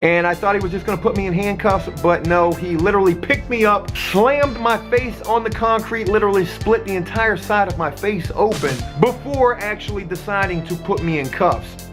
And I thought he was just gonna put me in handcuffs, but no, he literally picked me up, slammed my face on the concrete, literally split the entire side of my face open before actually deciding to put me in cuffs.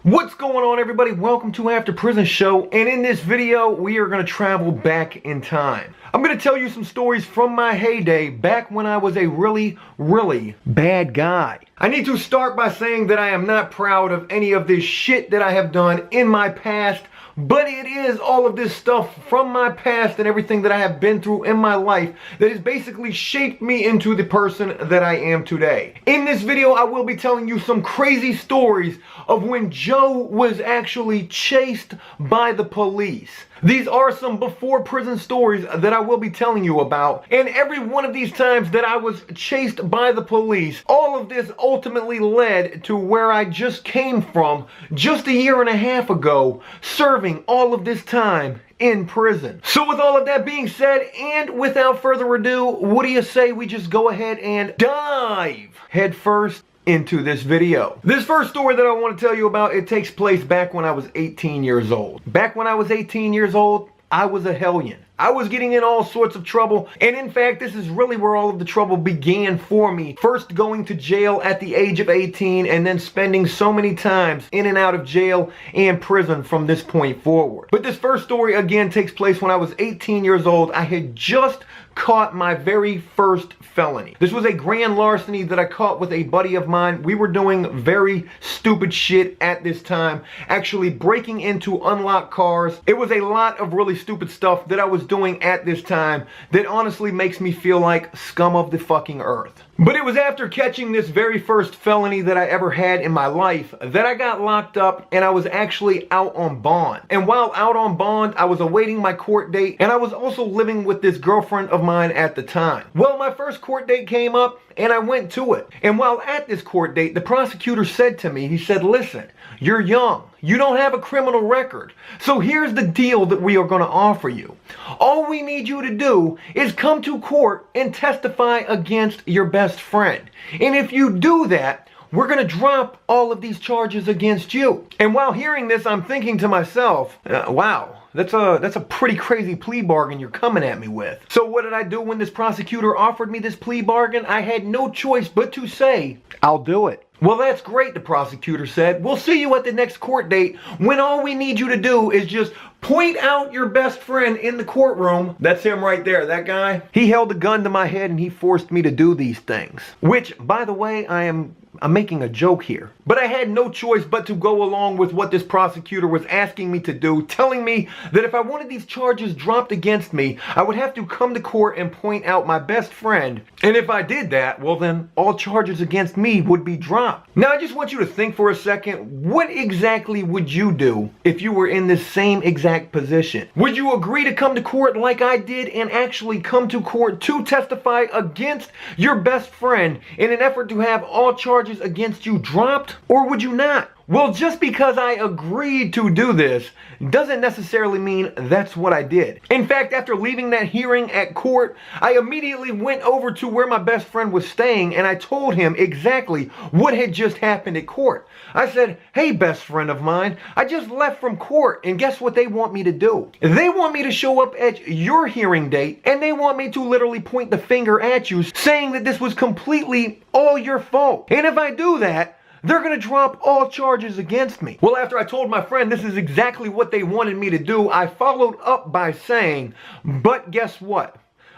What's going on, everybody? Welcome to After Prison Show, and in this video we are going to travel back in time. I'm going to tell you some stories from my heyday back when I was a really bad guy. I need to start by saying that I am not proud of any of this shit that I have done in my past, but it is all of this stuff from my past and everything that I have been through in my life that has basically shaped me into the person that I am today. In this video, I will be telling you some crazy stories of when Joe was actually chased by the police. These are some before prison stories that I will be telling you about. And every one of these times that I was chased by the police, all of this ultimately led to where I just came from just a year and a half ago, serving all of this time in prison. So with all of that being said, and without further ado, what do you say we just go ahead and dive head first into this video. This first story that I want to tell you about, it takes place back when I was 18 years old. Back when I was 18 years old, I was a hellion. I was getting in all sorts of trouble, and in fact, this is really where all of the trouble began for me. First going to jail at the age of 18, and then spending so many times in and out of jail and prison from this point forward. But this first story, again, takes place when I was 18 years old. I had just caught my very first felony. This was a grand larceny that I caught with a buddy of mine. We were doing very stupid shit at this time, actually breaking into unlocked cars. It was a lot of really stupid stuff that I was doing at this time that honestly makes me feel like scum of the fucking earth. But it was after catching this very first felony that I ever had in my life that I got locked up, and I was actually out on bond. And while out on bond, I was awaiting my court date, and I was also living with this girlfriend of mine at the time. Well, my first court date came up, and I went to it. And while at this court date, the prosecutor said to me, he said, "Listen, you're young. You don't have a criminal record. So here's the deal that we are going to offer you. All we need you to do is come to court and testify against your best friend. And if you do that, we're going to drop all of these charges against you." And while hearing this, I'm thinking to myself, wow. That's a pretty crazy plea bargain you're coming at me with. So what did I do when this prosecutor offered me this plea bargain? I had no choice but to say, "I'll do it." "Well, that's great," the prosecutor said. "We'll see you at the next court date when all we need you to do is just point out your best friend in the courtroom." That's him right there, that guy. He held a gun to my head and he forced me to do these things. Which, by the way, I'm making a joke here. But I had no choice but to go along with what this prosecutor was asking me to do, telling me that if I wanted these charges dropped against me, I would have to come to court and point out my best friend. And if I did that, well then, all charges against me would be dropped. Now I just want you to think for a second, what exactly would you do if you were in this same exact position? Would you agree to come to court like I did and actually come to court to testify against your best friend in an effort to have all charges against you dropped? Or would you not? Well, just because I agreed to do this doesn't necessarily mean that's what I did. In fact, after leaving that hearing at court, I immediately went over to where my best friend was staying and I told him exactly what had just happened at court. I said, "Hey, best friend of mine, I just left from court and guess what they want me to do? They want me to show up at your hearing date and they want me to literally point the finger at you, saying that this was completely all your fault. And if I do that, they're going to drop all charges against me." Well, after I told my friend this is exactly what they wanted me to do, I followed up by saying, "But guess what?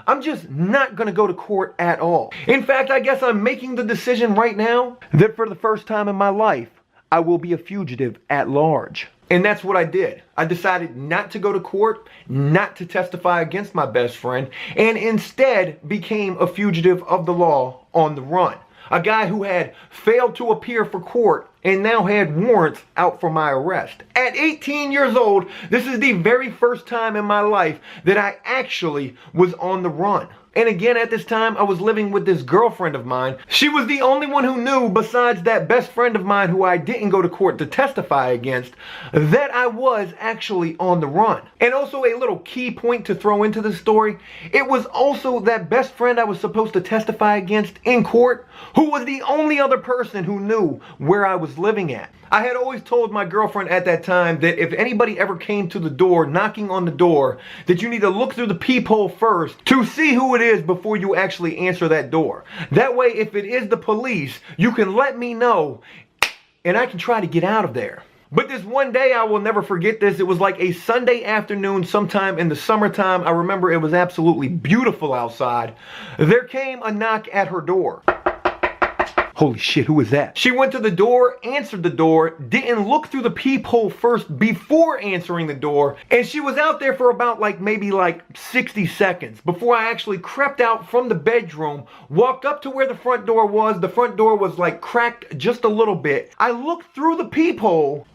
I'm just not going to go to court at all. In fact, I guess I'm making the decision right now that for the first time in my life, I will be a fugitive at large." And that's what I did. I decided not to go to court, not to testify against my best friend, and instead became a fugitive of the law on the run. A guy who had failed to appear for court and now had warrants out for my arrest. At 18 years old, this is the very first time in my life that I actually was on the run. And again, at this time, I was living with this girlfriend of mine. She was the only one who knew, besides that best friend of mine who I didn't go to court to testify against, that I was actually on the run. And also a little key point to throw into the story, it was also that best friend I was supposed to testify against in court who was the only other person who knew where I was living at. I had always told my girlfriend at that time that if anybody ever came to the door, knocking on the door, that you need to look through the peephole first to see who it is before you actually answer that door. That way, if it is the police, you can let me know and I can try to get out of there. But this one day, I will never forget this. It was like a Sunday afternoon sometime in the summertime. I remember it was absolutely beautiful outside. There came a knock at her door. Holy shit, who was that? She went to the door, answered the door, didn't look through the peephole first before answering the door, and she was out there for about maybe 60 seconds before I actually crept out from the bedroom, walked up to where the front door was. The front door was cracked just a little bit. I looked through the peephole,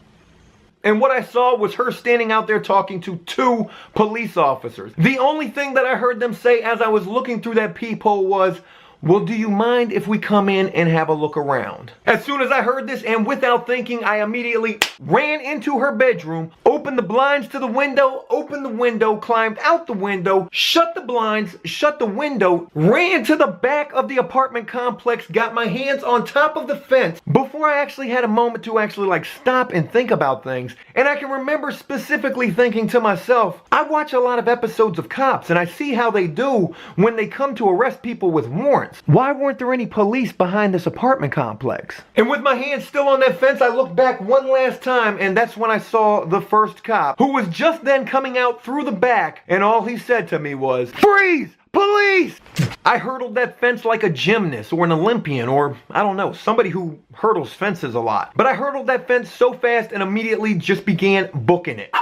and what I saw was her standing out there talking to two police officers. The only thing that I heard them say as I was looking through that peephole was, "Well, do you mind if we come in and have a look around?" As soon as I heard this, and without thinking, I immediately ran into her bedroom, opened the blinds to the window, opened the window, climbed out the window, shut the blinds, shut the window, ran to the back of the apartment complex, got my hands on top of the fence before I actually had a moment to actually stop and think about things. And I can remember specifically thinking to myself, I watch a lot of episodes of Cops and I see how they do when they come to arrest people with warrants. Why weren't there any police behind this apartment complex? And with my hands still on that fence, I looked back one last time, and that's when I saw the first cop, who was just then coming out through the back, and all he said to me was, "Freeze! Police!" I hurdled that fence like a gymnast or an Olympian or, I don't know, somebody who hurdles fences a lot. But I hurdled that fence so fast and immediately just began booking it.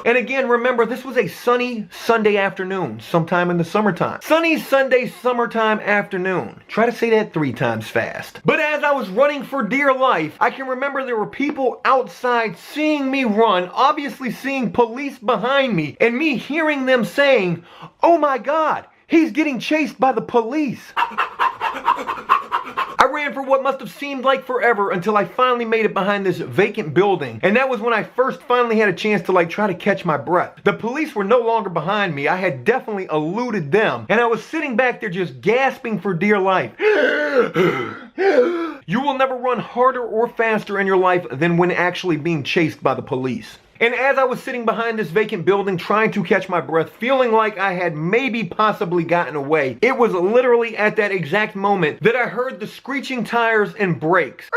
And again, remember, this was a sunny Sunday afternoon, sometime in the summertime. Sunny Sunday summertime afternoon. Try to say that 3 times fast. But as I was running for dear life, I can remember there were people outside seeing me run, obviously seeing police behind me, and me hearing them saying, "Oh my God, he's getting chased by the police." I ran for what must have seemed like forever until I finally made it behind this vacant building. And that was when I first finally had a chance to try to catch my breath. The police were no longer behind me. I had definitely eluded them. And I was sitting back there just gasping for dear life. You will never run harder or faster in your life than when actually being chased by the police. And as I was sitting behind this vacant building trying to catch my breath, feeling like I had maybe possibly gotten away, it was literally at that exact moment that I heard the screeching tires and brakes.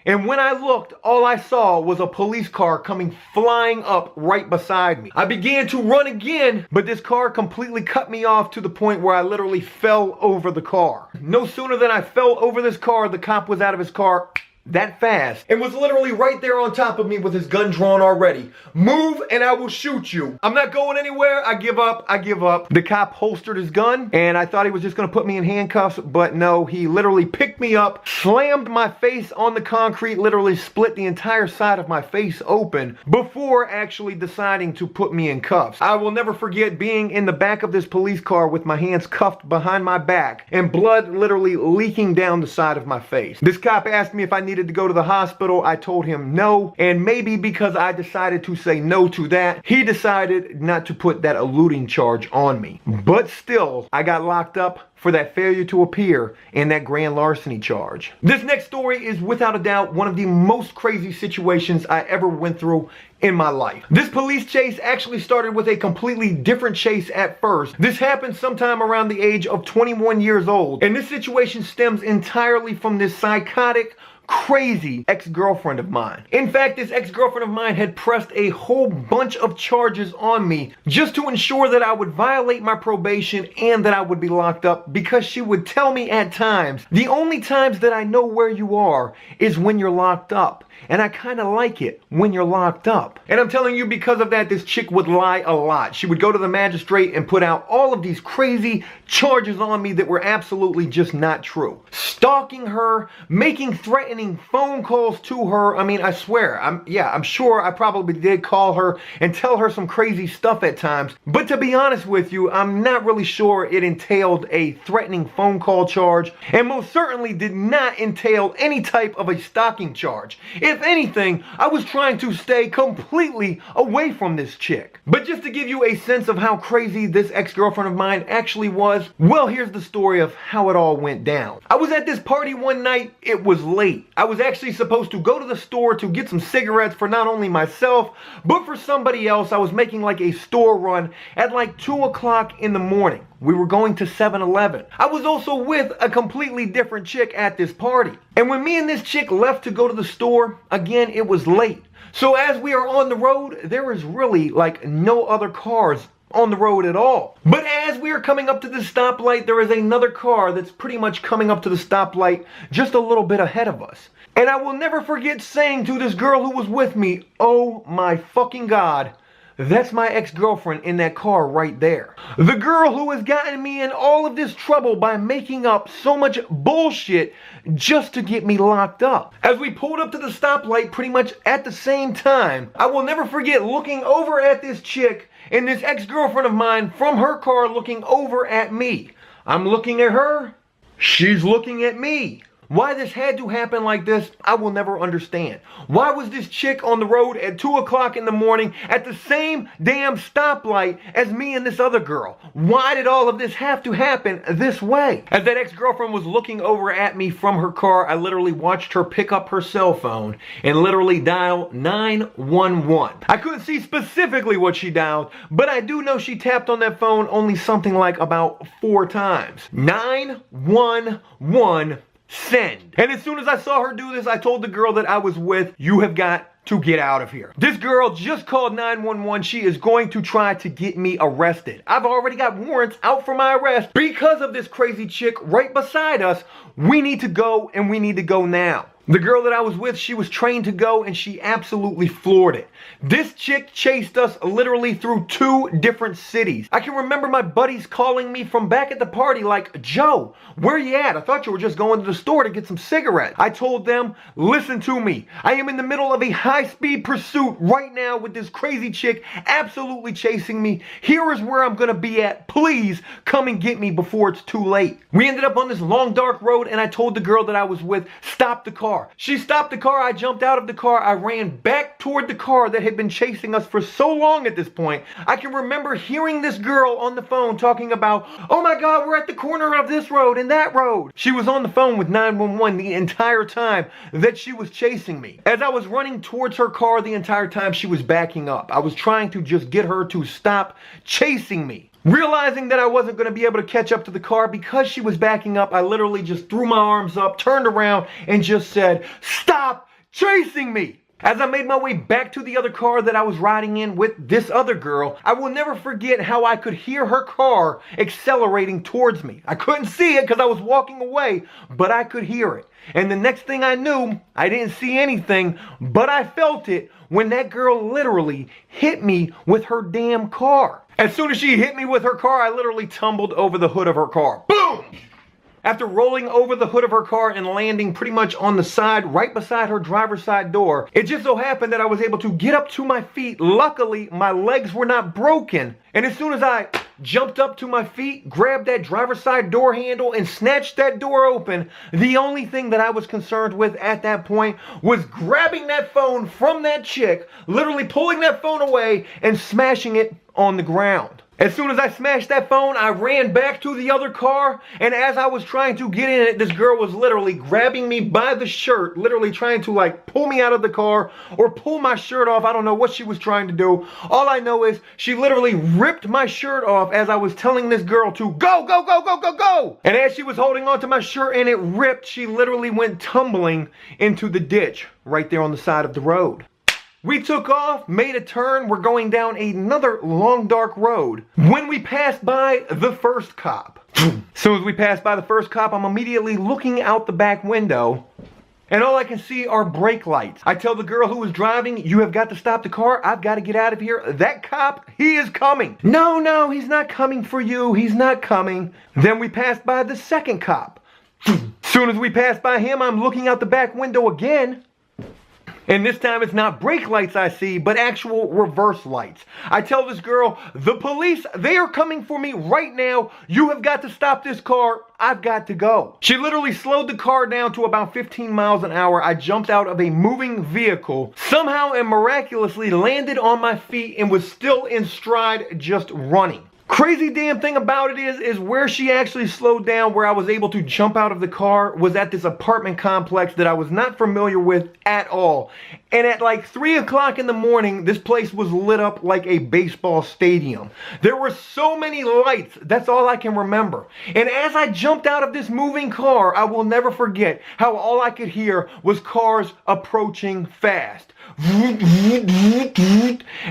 And when I looked, all I saw was a police car coming flying up right beside me. I began to run again, but this car completely cut me off to the point where I literally fell over the car. No sooner than I fell over this car, the cop was out of his car that fast and was literally right there on top of me with his gun drawn already. "Move and I will shoot you. I'm not going anywhere. I give up. I give up." The cop holstered his gun and I thought he was just going to put me in handcuffs, but no, he literally picked me up, slammed my face on the concrete, literally split the entire side of my face open before actually deciding to put me in cuffs. I will never forget being in the back of this police car with my hands cuffed behind my back and blood literally leaking down the side of my face. This cop asked me if I needed to go to the hospital. I told him no, and maybe because I decided to say no to that, he decided not to put that eluding charge on me. But still, I got locked up for that failure to appear and that grand larceny charge. This next story is without a doubt one of the most crazy situations I ever went through in my life. This police chase actually started with a completely different chase at first. This happened sometime around the age of 21 years old, and this situation stems entirely from this psychotic, crazy ex-girlfriend of mine. In fact, this ex-girlfriend of mine had pressed a whole bunch of charges on me just to ensure that I would violate my probation and that I would be locked up, because she would tell me at times, "The only times that I know where you are is when you're locked up. And I kind of like it when you're locked up." And I'm telling you, because of that, this chick would lie a lot. She would go to the magistrate and put out all of these crazy charges on me that were absolutely just not true. Stalking her, making threats threatening phone calls to her. I mean, I swear, I'm sure I probably did call her and tell her some crazy stuff at times. But to be honest with you, I'm not really sure it entailed a threatening phone call charge, and most certainly did not entail any type of a stalking charge. If anything, I was trying to stay completely away from this chick. But just to give you a sense of how crazy this ex-girlfriend of mine actually was, well, here's the story of how it all went down. I was at this party one night. It was late. I was actually supposed to go to the store to get some cigarettes for not only myself, but for somebody else. I was making like a store run at like 2 o'clock in the morning. We were going to 7-Eleven. I was also with a completely different chick at this party. And when me and this chick left to go to the store, again, it was late. So as we are on the road, there is really like no other cars on the road at all. But as we are coming up to the stoplight, there is another car that's pretty much coming up to the stoplight just a little bit ahead of us. And I will never forget saying to this girl who was with me, oh my fucking God, that's my ex-girlfriend in that car right there. The girl who has gotten me in all of this trouble by making up so much bullshit just to get me locked up. As we pulled up to the stoplight pretty much at the same time, I will never forget looking over at this chick and this ex-girlfriend of mine from her car looking over at me. I'm looking at her, she's looking at me. Why this had to happen like this, I will never understand. Why was this chick on the road at 2 o'clock in the morning at the same damn stoplight as me and this other girl? Why did all of this have to happen this way? As that ex-girlfriend was looking over at me from her car, I literally watched her pick up her cell phone and literally dial 911. I couldn't see specifically what she dialed, but I do know she tapped on that phone only something like about 4 times. 911. Send. And as soon as I saw her do this, I told the girl that I was with, you have got to get out of here. This girl just called 911. She is going to try to get me arrested. I've already got warrants out for my arrest because of this crazy chick right beside us. We need to go, and we need to go now. The girl that I was with, she was trained to go, and she absolutely floored it. This chick chased us literally through 2 different cities. I can remember my buddies calling me from back at the party like, Joe, where you at? I thought you were just going to the store to get some cigarettes. I told them, listen to me. I am in the middle of a high-speed pursuit right now with this crazy chick absolutely chasing me. Here is where I'm going to be at. Please come and get me before it's too late. We ended up on this long, dark road, and I told the girl that I was with, stop the car. She stopped the car. I jumped out of the car. I ran back toward the car that had been chasing us for so long at this point. I can remember hearing this girl on the phone talking about, oh my God, we're at the corner of this road and that road. She was on the phone with 911 the entire time that she was chasing me. As I was running towards her car the entire time, she was backing up. I was trying to just get her to stop chasing me. Realizing that I wasn't going to be able to catch up to the car because she was backing up, I literally just threw my arms up, turned around, and just said, stop chasing me. As I made my way back to the other car that I was riding in with this other girl, I will never forget how I could hear her car accelerating towards me. I couldn't see it because I was walking away, but I could hear it. And the next thing I knew, I didn't see anything, but I felt it when that girl literally hit me with her damn car. As soon as she hit me with her car, I literally tumbled over the hood of her car. Boom! After rolling over the hood of her car and landing pretty much on the side, right beside her driver's side door, it just so happened that I was able to get up to my feet. Luckily, my legs were not broken. And as soon as I jumped up to my feet, grabbed that driver's side door handle, and snatched that door open, the only thing that I was concerned with at that point was grabbing that phone from that chick, literally pulling that phone away and smashing it on the ground. As soon as I smashed that phone, I ran back to the other car, and as I was trying to get in it, this girl was literally grabbing me by the shirt, literally trying to like pull me out of the car or pull my shirt off. I don't know what she was trying to do. All I know is she literally ripped my shirt off as I was telling this girl to go, go, go, go, go, go. And as she was holding onto my shirt and it ripped, she literally went tumbling into the ditch right there on the side of the road. We took off, made a turn, we're going down another long dark road when we passed by the first cop. As soon as we passed by the first cop, I'm immediately looking out the back window and all I can see are brake lights. I tell the girl who was driving, you have got to stop the car. I've got to get out of here. That cop, he is coming. No, no, he's not coming for you. He's not coming. Then we passed by the second cop. Soon as we pass by him, I'm looking out the back window again. And this time it's not brake lights I see, but actual reverse lights. I tell this girl, the police, they are coming for me right now. You have got to stop this car. I've got to go. She literally slowed the car down to about 15 miles an hour. I jumped out of a moving vehicle, somehow and miraculously landed on my feet and was still in stride, just running. Crazy damn thing about it is where she actually slowed down, where I was able to jump out of the car, was at this apartment complex that I was not familiar with at all. And at like 3 o'clock in the morning, this place was lit up like a baseball stadium. There were so many lights, that's all I can remember. And as I jumped out of this moving car, I will never forget how all I could hear was cars approaching fast.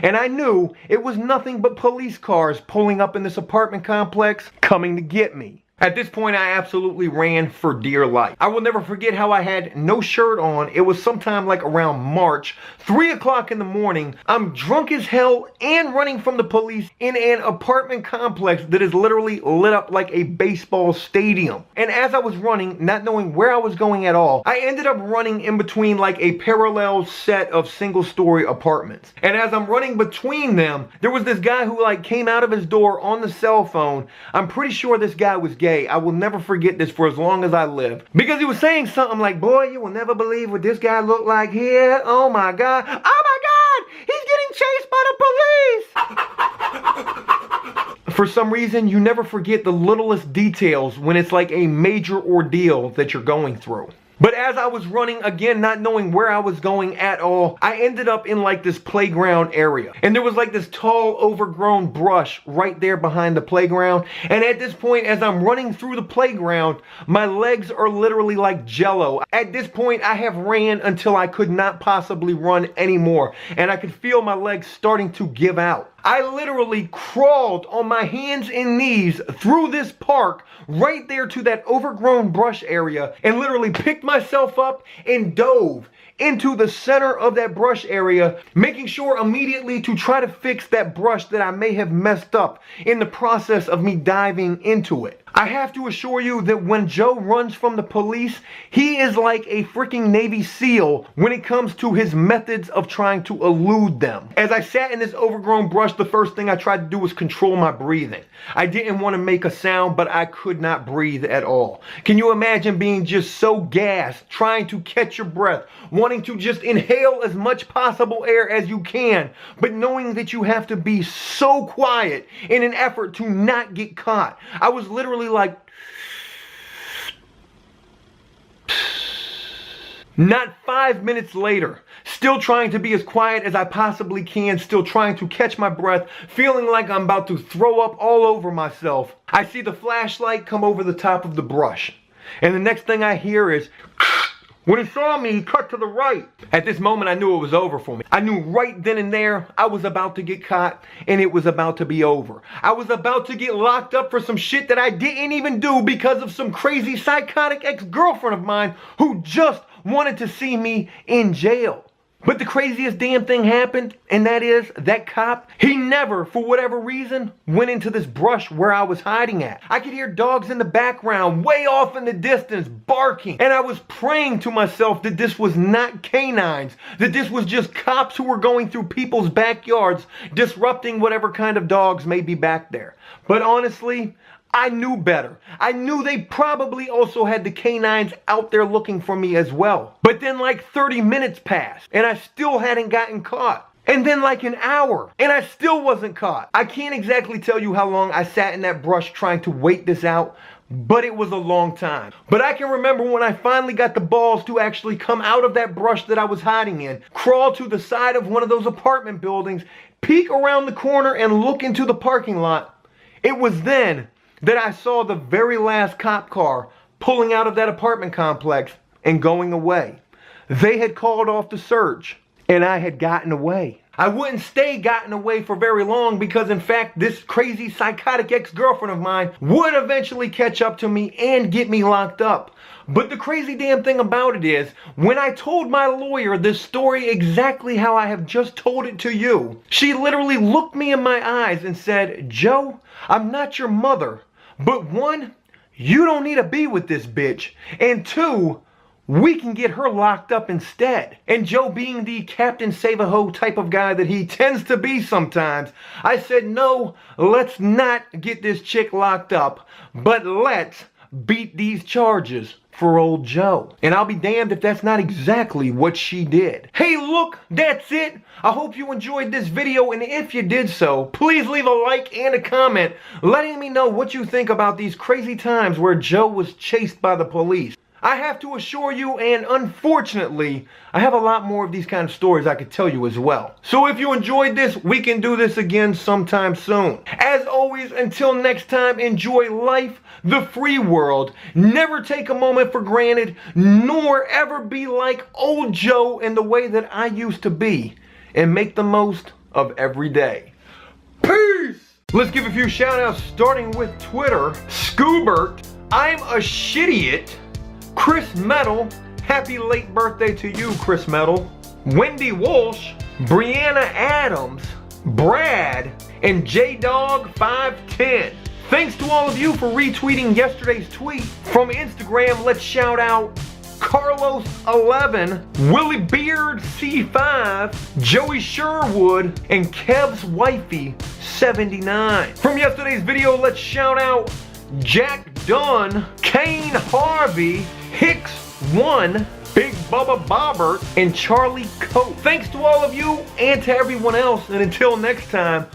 And I knew it was nothing but police cars pulling up in this apartment complex, coming to get me. At this point, I absolutely ran for dear life. I will never forget how I had no shirt on. It was sometime like around March, 3 o'clock in the morning. I'm drunk as hell and running from the police in an apartment complex that is literally lit up like a baseball stadium. And as I was running, not knowing where I was going at all, I ended up running in between like a parallel set of single-story apartments. And as I'm running between them, there was this guy who like came out of his door on the cell phone. I'm pretty sure this guy was gay. I will never forget this for as long as I live. Because he was saying something like, boy, you will never believe what this guy looked like here. Oh my God. Oh my God. He's getting chased by the police. For some reason, you never forget the littlest details when it's like a major ordeal that you're going through. But as I was running, again, not knowing where I was going at all, I ended up in like this playground area. And there was like this tall, overgrown brush right there behind the playground. And at this point, as I'm running through the playground, my legs are literally like jello. At this point, I have ran until I could not possibly run anymore. And I could feel my legs starting to give out. I literally crawled on my hands and knees through this park right there to that overgrown brush area and literally picked myself up and dove into the center of that brush area, making sure immediately to try to fix that brush that I may have messed up in the process of me diving into it. I have to assure you that when Joe runs from the police, he is like a freaking Navy SEAL when it comes to his methods of trying to elude them. As I sat in this overgrown brush, the first thing I tried to do was control my breathing. I didn't want to make a sound, but I could not breathe at all. Can you imagine being just so gassed, trying to catch your breath, wanting to just inhale as much possible air as you can, but knowing that you have to be so quiet in an effort to not get caught? I was literally like, not 5 minutes later, still trying to be as quiet as I possibly can, still trying to catch my breath, feeling like I'm about to throw up all over myself, I see the flashlight come over the top of the brush. And the next thing I hear is, when he saw me, he cut to the right. At this moment, I knew it was over for me. I knew right then and there I was about to get caught and it was about to be over. I was about to get locked up for some shit that I didn't even do because of some crazy psychotic ex-girlfriend of mine who just wanted to see me in jail. But the craziest damn thing happened, and that is that cop, he never, for whatever reason, went into this brush where I was hiding at. I could hear dogs in the background, way off in the distance, barking. And I was praying to myself that this was not canines, that this was just cops who were going through people's backyards, disrupting whatever kind of dogs may be back there. But honestly, I knew better. I knew they probably also had the canines out there looking for me as well. But then like 30 minutes passed and I still hadn't gotten caught. And then like an hour and I still wasn't caught. I can't exactly tell you how long I sat in that brush trying to wait this out, but it was a long time. But I can remember when I finally got the balls to actually come out of that brush that I was hiding in, crawl to the side of one of those apartment buildings, peek around the corner and look into the parking lot. It was then that I saw the very last cop car pulling out of that apartment complex and going away. They had called off the search and I had gotten away. I wouldn't stay gotten away for very long because in fact this crazy psychotic ex-girlfriend of mine would eventually catch up to me and get me locked up. But the crazy damn thing about it is, when I told my lawyer this story exactly how I have just told it to you, she literally looked me in my eyes and said, Joe, I'm not your mother. But one, you don't need to be with this bitch. And 2, we can get her locked up instead. And Joe, being the Captain Save-A-Ho type of guy that he tends to be sometimes, I said, no, let's not get this chick locked up, but let's beat these charges for old Joe. And I'll be damned if that's not exactly what she did. Hey, look, that's it. I hope you enjoyed this video, and if you did so, please leave a like and a comment letting me know what you think about these crazy times where Joe was chased by the police. I have to assure you, and unfortunately, I have a lot more of these kind of stories I could tell you as well. So if you enjoyed this, we can do this again sometime soon. As always, until next time, enjoy life, the free world, never take a moment for granted, nor ever be like old Joe in the way that I used to be, and make the most of every day. Peace! Let's give a few shout outs, starting with Twitter. Scoobert, I'm a Shittiot. Chris Metal, happy late birthday to you, Chris Metal. Wendy Walsh, Brianna Adams, Brad, and JDog510. Thanks to all of you for retweeting yesterday's tweet. From Instagram, let's shout out Carlos11, Willie Beard C5, Joey Sherwood, and Kev's Wifey 79. From yesterday's video, let's shout out Jack Dunn, Kane Harvey, Hicks1, Big Bubba Bobbert, and Charlie Coate. Thanks to all of you and to everyone else, and until next time,